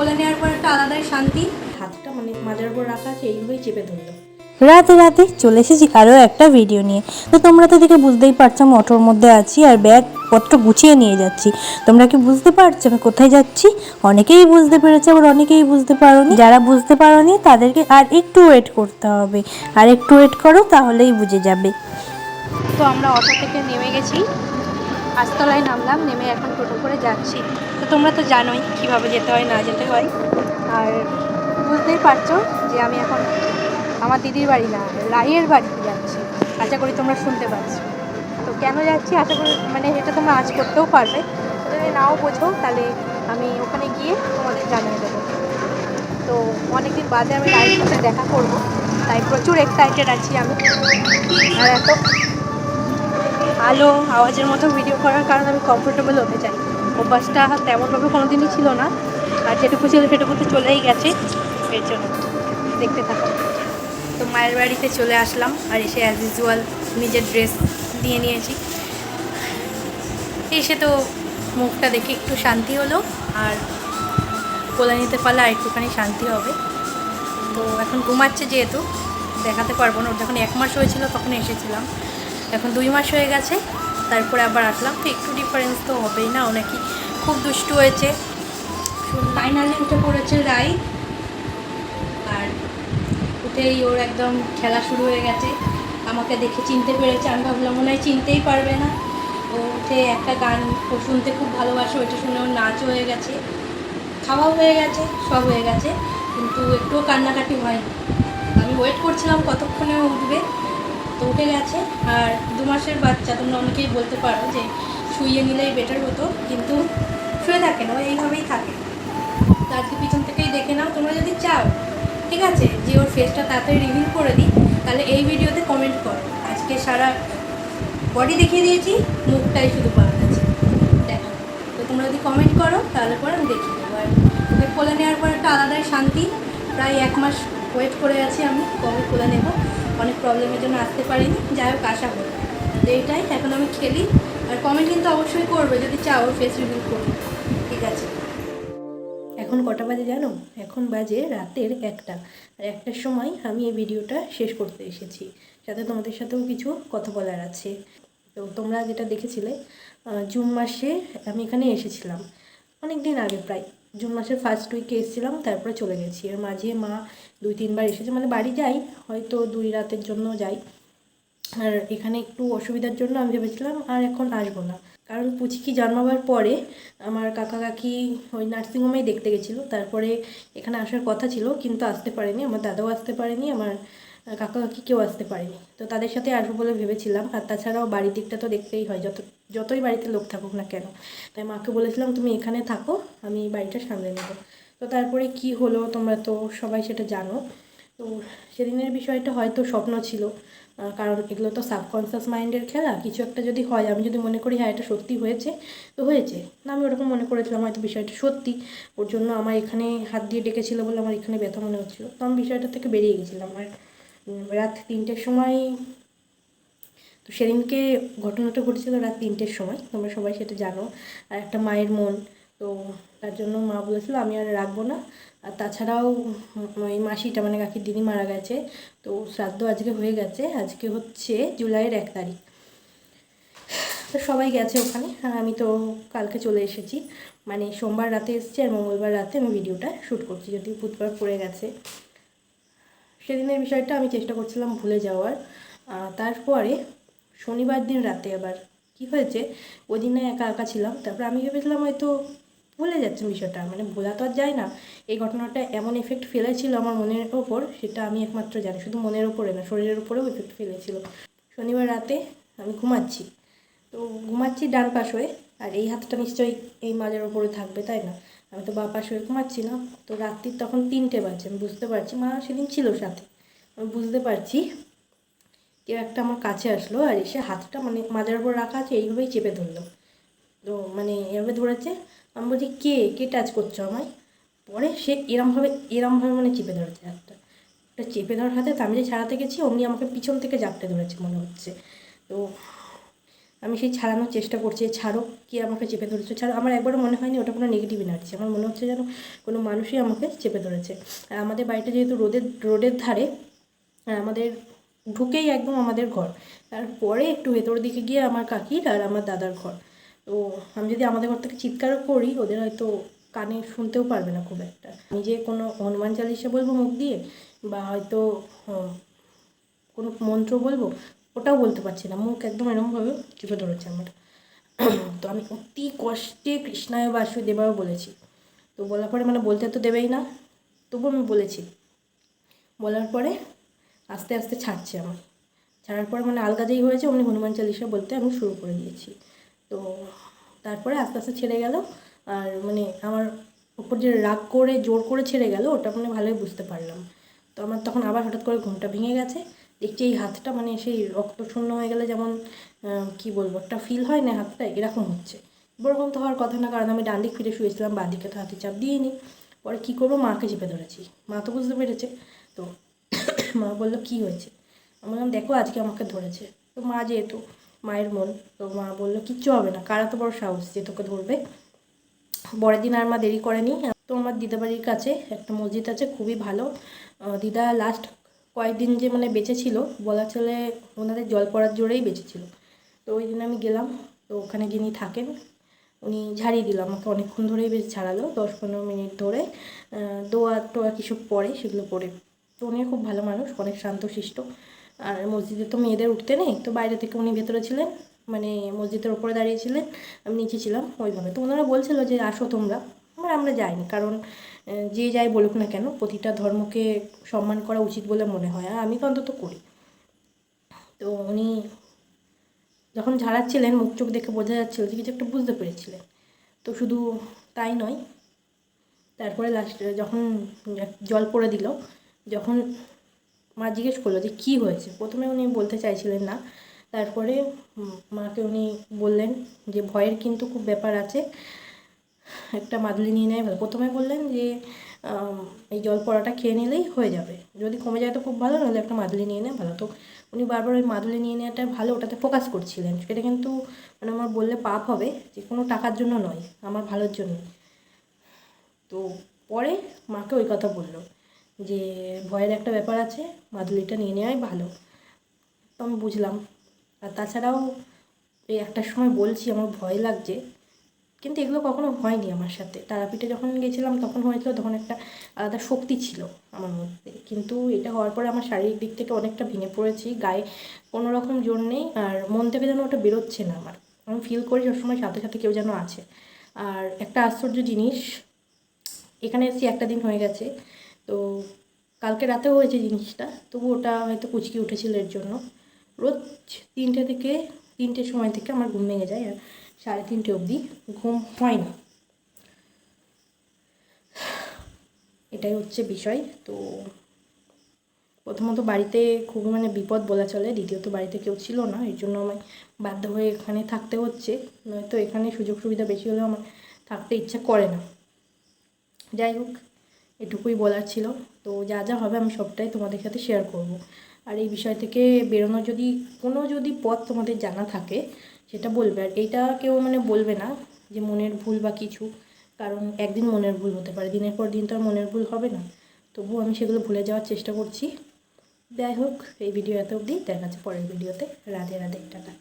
কোলে নেওয়ার পর একটা আলাদাই শান্তি। হাতটা মানে মাজার উপর রাখা আছে, এইভাবেই চেপে ধরলো। রাতে রাতে চলে এসেছি আরও একটা ভিডিও নিয়ে। তো তোমরা তো দেখে বুঝতেই পারছো আমি অটোর মধ্যে আছি আর ব্যাগপত্র গুছিয়ে নিয়ে যাচ্ছি। তোমরা কি বুঝতে পারছো আমি কোথায় যাচ্ছি? অনেকেই বুঝতে পেরেছে, আবার অনেকেই বুঝতে পারোনি। যারা বুঝতে পারোনি তাদেরকে আর একটু ওয়েট করতে হবে, আর একটু ওয়েট করো তাহলেই বুঝে যাবে। তো আমরা অটো থেকে নেমে গেছি, পাঁচতলায় নামলাম, নেমে এখন টোটো করে যাচ্ছি। তো তোমরা তো জানোই কীভাবে যেতে হয় না যেতে হয়। আর বুঝতেই পারছো যে আমি এখন আমার দিদির বাড়ি না, রাইয়ের বাড়িতে যাচ্ছি। আশা করি তোমরা শুনতে পাচ্ছ। তো কেন যাচ্ছি আশা করি মানে এটা তোমরা আজ করতেও পারবে। যদি নাও বোঝো তাহলে আমি ওখানে গিয়ে তোমাদের জানিয়ে দেবো। তো অনেকদিন বাদে আমি রাইয়ের সাথে দেখা করবো, তাই প্রচুর এক্সাইটেড আছি আমি। আর এত আলো আওয়াজের মতো ভিডিও করার কারণে আমি কমফোর্টেবল হতে চাই। অভ্যাসটা তেমনভাবে কোনো দিনই ছিল না, আর যেটুকু ছিল সেটুকু তো চলেই গেছে। এর জন্য দেখতে থাকো। তো মায়ের বাড়িতে চলে আসলাম, আর এসে অ্যাজ ইউজুয়াল নিজের ড্রেস নিয়ে নিয়েছি। এসে তো মুখটা দেখে একটু শান্তি হলো, আর কোলে নিতে পারলে আর একটুখানি শান্তি হবে। তো এখন ঘুমাচ্ছে যেহেতু দেখাতে পারবো না। ওর যখন 1 মাস হয়েছিল তখন এসেছিলাম, এখন 2 মাস হয়ে গেছে, তারপরে আবার আসলাম। তো একটু ডিফারেন্স তো হবেই না, ও নাকি খুব দুষ্টু হয়েছে। ফাইনালি উঠে পড়েছে রাই, আর উঠেই ওর একদম খেলা শুরু হয়ে গেছে। আমাকে দেখে চিনতে পেরেছে, আমি ভাবলাম মনে হয় চিনতেই পারবে না। ও উঠে একটা গান ও শুনতে খুব ভালোবাসে, ওইটা শুনে ওর নাচও হয়ে গেছে, খাওয়াও হয়ে গেছে, সব হয়ে গেছে, কিন্তু একটুও কান্নাকাটি হয়নি। আমি ওয়েট করছিলাম কতক্ষণে ও উঠবে, তো উঠে গেছে। আর 2 মাসের বাচ্চা, তোমরা অনেকেই বলতে পারো যে শুইয়ে নিলেই বেটার হতো, কিন্তু শুয়ে থাকে না, ও এইভাবেই থাকে। তো আজকে পিছন থেকেই দেখে নাও। তোমরা যদি চাও ঠিক আছে যে ওর ফেসটা তাড়াতাড়ি রিভিল করে দিই, তাহলে এই ভিডিওতে কমেন্ট করো। আজকে সারা বডি দেখিয়ে দিয়েছি, মুখটাই শুধু পাওয়া গেছে, দেখো। তো তোমরা যদি কমেন্ট করো তাহলে পরে আমি দেখিয়ে দেবো। আর ওকে কোলে নেওয়ার পর একটা আলাদাই শান্তি। প্রায় 1 মাস ওয়েট করে আছি আমি কবে কোলে নেব, অনেক প্রবলেমের জন্য আসতে পারিনি, যাই হোক আসা হলো। তো এইটাই, এখন আমি খেলি। আর কমেন্ট কিন্তু অবশ্যই করবে যদি চাও ফেস রিভিল করবে, ঠিক আছে? এখন কটা বাজে জানো? এখন বাজে রাতের 1টা। আর 1টার সময় আমি এই ভিডিওটা শেষ করতে এসেছি, সাথে তোমাদের সাথেও কিছু কথা বলার আছে। তো তোমরা যেটা দেখেছিলে জুন মাসে আমি এখানে এসেছিলাম, অনেক দিন আগে, প্রায় জুন মাসের ফার্স্ট উইকে এসেছিলাম, তারপরে চলে গেছি। এর মাঝে মা 2-3 বার এসেছে, মানে বাড়ি যাই হয়তো 2 রাতের জন্য যাই। আর এখানে একটু অসুবিধার জন্য আমি ভেবেছিলাম আর এখন আসবো না, কারণ পুচকি জন্মাবার পরে আমার কাকা কাকি ওই নার্সিংহোমেই দেখতে গেছিলো। তারপরে এখানে আসার কথা ছিল কিন্তু আসতে পারেনি, আমার দাদাও আসতে পারেনি, আমার কাকা কাকি কেউ আসতে পারেনি। তো তাদের সাথে আসবো বলে ভেবেছিলাম। আর তাছাড়াও বাড়ির দিকটা তো দেখতেই হয়, যতই বাড়িতে লোক থাকুক না কেন। তাই মাকে বলেছিলাম তুমি এখানে থাকো, আমি বাড়িটা সামলে নেবো। তো তারপরে কি হলো তোমরা তো সবাই সেটা জানো। তো সেদিনের বিষয়টা হয়তো স্বপ্ন ছিল, কারণ এগুলো তো সাবকনসিয়াস মাইন্ডের খেলা। কিছু একটা যদি হয়, আমি যদি মনে করি হ্যাঁ এটা সত্যি হয়েছে, তো হয়েছে না। আমি ওরকম মনে করেছিলাম হয়তো বিষয়টা সত্যি, ওর জন্য আমার এখানে হাত দিয়ে ডেকেছিলো বলে আমার এখানে ব্যথা মনে হচ্ছিলো। তো আমি বিষয়টা থেকে বেরিয়ে গেছিলাম। আর রাত 3টের সময়, তো সেদিনকে ঘটনাটা ঘটেছিল রাত 3টের সময়, তোমরা সবাই সেটা জানো। আর একটা মায়ের মন, তো তার জন্য মা বলেছিল আমি আর রাখবো না। আর তাছাড়াও ওই মাসিটা মানে কাকির দিদি মারা গেছে, তো শ্রাদ্ধ আজকে হয়ে গেছে। আজকে হচ্ছে জুলাইয়ের 1 তারিখ। তো সবাই গেছে ওখানে, আর আমি তো কালকে চলে এসেছি, মানে সোমবার রাতে এসেছি আর মঙ্গলবার রাতে আমি ভিডিওটা শ্যুট করছি, যদিও বুধবার পড়ে গেছে। সেদিনের বিষয়টা আমি চেষ্টা করছিলাম ভুলে যাওয়ার। তারপরে শনিবার দিন রাতে আবার কি হয়েছে, ওই দিনে একা একা ছিলাম। তারপরে আমি ভেবেছিলাম হয়তো ভুলে যাচ্ছে বিষয়টা, মানে ভোলা তো আর যায় না। এই ঘটনাটা এমন এফেক্ট ফেলেছিল আমার মনের ওপর, সেটা আমি একমাত্র জানি। শুধু মনের ওপরে না, শরীরের উপরেও এফেক্ট ফেলেছিল। শনিবার রাতে আমি ঘুমাচ্ছি, তো ঘুমাচ্ছি ডান পাশ হয়ে, আর এই হাতটা নিশ্চয়ই এই মাজার ওপরে থাকবে তাই না? আমি তো বাঁ পাশ হয়ে ঘুমাচ্ছিলাম। তো রাত্রির তখন 3টে বাজে, আমি বুঝতে পারছি মা সেদিন ছিল সাথে। আমি বুঝতে পারছি কেউ একটা আমার কাছে আসলো, আর এসে হাতটা মানে মাজার ওপর রাখা আছে এইভাবেই চেপে ধরলো। তো এভাবে ধরেছে। আমি বলছি কে টাচ করছো আমায়? পরে সে এরমভাবে মানে চেপে ধরেছে হাতটা। একটা চেপে ধরার হাতে আমি যে ছাড়াতে গেছি অমনি আমাকে পিছন থেকে জাপটে ধরেছে মনে হচ্ছে। তো আমি সেই ছাড়ানোর চেষ্টা করছি, ছাড়ো, কি আমাকে চেপে ধরেছে ছাড়ো। আমার একবারও মনে হয়নি ওটা কোনো নেগেটিভ এনার্জি, আমার মনে হচ্ছে যেন কোনো মানুষই আমাকে চেপে ধরেছে। আর আমাদের বাড়িটা যেহেতু রোডের ধারে, আর আমাদের ঢুকেই একদম আমাদের ঘর, তারপরে একটু ভেতরের দিকে গিয়ে আমার কাকির আর আমার দাদার ঘর। তো আমি যদি আমাদের ঘর থেকে চিৎকারও করি, ওদের হয়তো কানে শুনতেও পারবে না খুব একটা। আমি যে কোনো হনুমান চালিশা বলবো মুখ দিয়ে, বা হয়তো কোনো মন্ত্র বলবো, ওটাও বলতে পারছি না, মুখ একদম এরকমভাবে চেপে ধরেছে আমার। তো আমি অতি কষ্টে কৃষ্ণায় বাসুদেবায় বলেছি। তো বলার পরে মানে বলতে তো দেবেই না, তবু আমি বলেছি। বলার পরে আস্তে আস্তে ছাড়ছে আমার, ছাড়ার পরে মানে আলগা যেই হয়েছে অমনি হনুমান চালিশা বলতে আমি শুরু করে দিয়েছি। তো তারপরে আস্তে আস্তে ছেড়ে গেল। আর মানে আমার উপর যে রাগ করে জোর করে ছেড়ে গেল, ওটা মানে ভালোই বুঝতে পারলাম। তো আমার তখন আবার হঠাৎ করে ঘুমটা ভেঙে গেছে, দেখছি এই হাতটা মানে সেই রক্তশূন্য হয়ে গেলে যেমন কি বলবো, একটা ফিল হয় না হাতটা, এরকম হচ্ছে। ওরকম তো হওয়ার কথা না, কারণ আমি ডান দিক ফিরে শুয়েছিলাম, বাঁ দিকে তো হাতে চাপ দিইনি। পরে কী করবো, মাকে চেপে ধরেছি, মা তো বুঝতে পেরেছে। তো মা বললো কী হয়েছে, আমি বললাম দেখো আজকে আমাকে ধরেছে। তো মা যেহেতু মায়ের মন, তো মা বললো কিচ্ছু হবে না, কারা তো বড় সাহস যে তোকে ধরবে। পরের দিন আর মা দেরি করেনি। তো আমার দিদাবাড়ির কাছে একটা মসজিদ আছে, খুবই ভালো। দিদা লাস্ট কয়েকদিন যে মানে বেঁচে ছিল, বলা চলে ওনাদের জল পড়ার জোরেই বেঁচে ছিল। তো ওই দিন আমি গেলাম, তো ওখানে যিনি থাকেন উনি ঝাড়িয়ে দিল আমাকে, অনেকক্ষণ ধরেই বেশ ঝাড়ালো, 10-15 মিনিট ধরে। দোয়া টোয়া কিছু পড়ে, সেগুলো পড়ে। তো উনি খুব ভালো মানুষ, অনেক শান্তশিষ্ট। আর মসজিদে তো মেয়েদের উঠতে নেই, তো বাইরে থেকে উনি ভেতরে ছিলেন, মানে মসজিদের ওপরে দাঁড়িয়েছিলেন, আমি নিচে ছিলাম ওইভাবে। তো ওনারা বলছিল যে আসো তোমরা, আমরা যাইনি, কারণ যে যাই বলুক না কেন, প্রতিটা ধর্মকে সম্মান করা উচিত বলে মনে হয়, আর আমি তো অন্তত করি। তো উনি যখন ঝাড়াচ্ছিলেন, মুখ চোখ দেখে বোঝা যাচ্ছিল যে কিছু একটা বুঝতে পেরেছিলেন। তো শুধু তাই নয়, তারপরে লাস্টে যখন জল পড়ে দিল, যখন মা জিজ্ঞেস করলো যে কী হয়েছে, প্রথমে উনি বলতে চাইছিলেন না। তারপরে মাকে উনি বললেন যে ভয়ের কিন্তু খুব ব্যাপার আছে, একটা মাদুলি নিয়ে নেয় ভালো। প্রথমে বললেন যে এই জল পড়াটা খেয়ে নিলেই হয়ে যাবে, যদি কমে যায় তো খুব ভালো, নাহলে একটা মাদুলি নিয়ে নেয় ভালো। তো উনি বারবার ওই মাদুলি নিয়ে নেওয়াটা ভালো, ওটাতে ফোকাস করছিলেন। সেটা কিন্তু মানে আমার বললে পাপ হবে, যে কোনো টাকার জন্য নয়, আমার ভালোর জন্য। তো পরে মাকে ওই কথা বললো যে ভয়ের একটা ব্যাপার আছে, মাদুলিটা নিয়ে নেওয়াই ভালো। তো আমি বুঝলাম। আর তাছাড়াও এই একটার সময় বলছি আমার ভয় লাগছে, কিন্তু এগুলো কখনো হয়নি আমার সাথে। তারাপীঠে যখন গেছিলাম তখন হয়েছিল, তখন একটা আলাদা শক্তি ছিল আমার মধ্যে। কিন্তু এটা হওয়ার পরে আমার শারীরিক দিক থেকে অনেকটা ভেঙে পড়েছি, গায়ে কোনো রকম জোর নেই, আর মন থেকে যেন ওটা বেরোচ্ছে না আমার। আমি ফিল করি সবসময় সাথে সাথে কেউ যেন আছে। আর একটা আশ্চর্য জিনিস, এখানে এসেছি একটা দিন হয়ে গেছে, তো কালকে রাতেও হয়েছে জিনিসটা, তবু ওটা হয়তো কুচকি উঠেছিল এর জন্য। রোজ 3টের সময় থেকে আমার ঘুম ভেঙে যায়, আর 3:30 অবধি ঘুম হয় না। এটাই হচ্ছে বিষয়। তো প্রথমত বাড়িতে খুবই মানে বিপদ বলা চলে, দ্বিতীয়ত বাড়িতে কেউ ছিল না, এর জন্য আমায় বাধ্য হয়ে এখানে থাকতে হচ্ছে, নয়তো এখানে সুযোগ সুবিধা বেশি হলেও আমার থাকতে ইচ্ছা করে না। যাই হোক, এটুকুই বলার ছিল। তো যা যা হবে আমি সবটাই তোমাদের সাথে শেয়ার করব। আর এই বিষয় থেকে বেরোনোর যদি পথ তোমাদের জানা থাকে সেটা বলবে। আর এইটা কেউ মানে বলবে না যে মনের ভুল বা কিছু, কারণ একদিন মনের ভুল হতে পারে, দিনের পর দিন তো আর মনের ভুল হবে না। তবুও আমি সেগুলো ভুলে যাওয়ার চেষ্টা করছি। যাই হোক, এই ভিডিও এত অবধি, দেখা যাচ্ছে পরের ভিডিওতে। রাধে রাধে, টাটা।